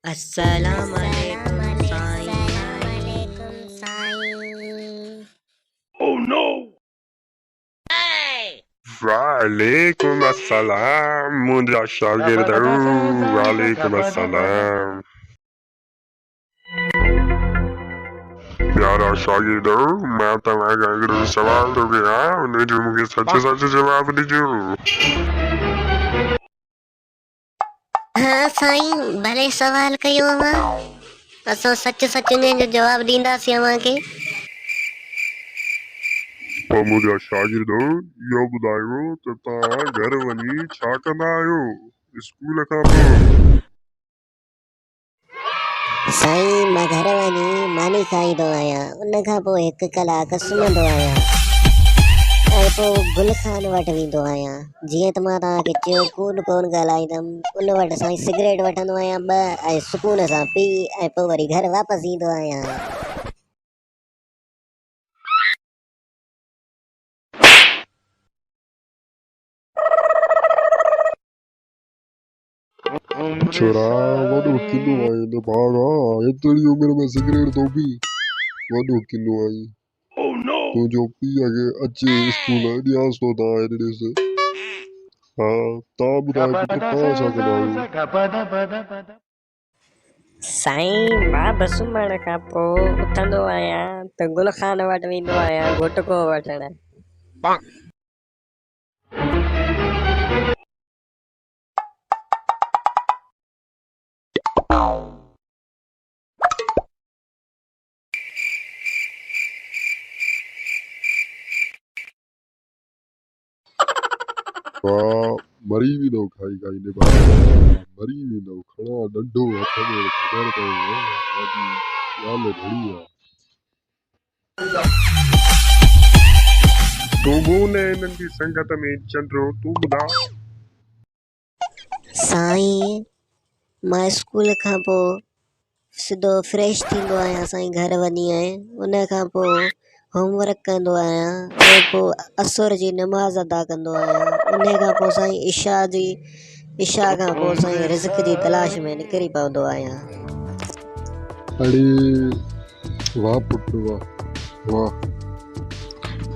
अस्सलाम अस्सलाम वालेकुम साईं। वालेकुम साईं। Oh no! वालेकुम अस्सलाम मुझा शागिर्द वालेकुम अस्सलाम प्यारा शागिर्द मैं तव्हांखे हिकिड़ो सवाल थो कयां उनजो मूंखे सच सच जवाब ॾिजो। हाँ साईं, भले सवाल कयो अवां। असां सच सच उन जो जवाब ॾींदासीं अवां खे। पोइ मुंहिंजा शागिर्द इहो ॿुधायो त तव्हां घर वञी छा कंदा आहियो स्कूल खां पोइ? साईं, मां घर वञी मानी खाईंदो आहियां, उन खां पोइ 1 कलाक सुम्हंदो आहियां ऐं पोइ गुल खान वटि वेंदो आहियां। जीअं त मां तव्हांखे चयो कोन ॻाल्हाईंदुमि, उन वटि साईं सिगरेट वठंदो आहियां 2 ऐं सुकून सां पी ऐं पोइ वरी घर वापसि ईंदो आहियां। छोरा वॾो किनो आहे न भागा एतिरी उमिरि में सिगरेट थो पी वॾो किनो आई तुंहिंजो पीउ खे अचे स्कूल ॾियांसि थो तव्हां हेॾे ॾिस। हा तव्हां ॿुधायो पुट तव्हां छा कंदा आहियो? साईं मां बि सुम्हण खां पोइ उथंदो आहियां त गुल खान वटि वेंदो आहियां गुटको वठण। वाह मरी वेंदो खाई खाई ने भागा मरी वेंदो खणा ॾंडो हथ में ख़बर पए बाक़ी ॻाल्हि घणी आहे। तूं बि न हिननि जी संगत में चंडो तूं ॿुधा। साईं मां स्कूल खां पोइ सिधो फ्रेश थींदो आहियां साईं घर वञी उन खां पोइ होमवर्क कंदो आहियां ऐं पोइ असुर जी नमाज़ अदा कंदो आहियां। उन खां पोइ साईं इशा खां पोइ साईं रिज़्क जी तलाश में निकिरी पवंदो आहियां। अरे वाह पुट वाह वाह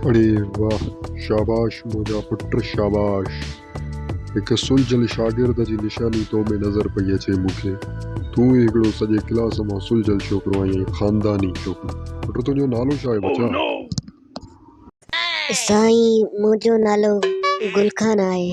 अरे वाह शाबाश मुंहिंजा पुट शाबाश। हिकु सुलझल शागिर्द जी निशानी तो में नज़र पई अचे मूंखे। तूं ई हिकिड़ो सॼे क्लास मां सुलझल छोकिरो आहीं ख़ानदानी छोकिरो। पुट तुंहिंजो नालो छा आहे बचा? साईं मुंहिंजो नालो गुल खान आहे।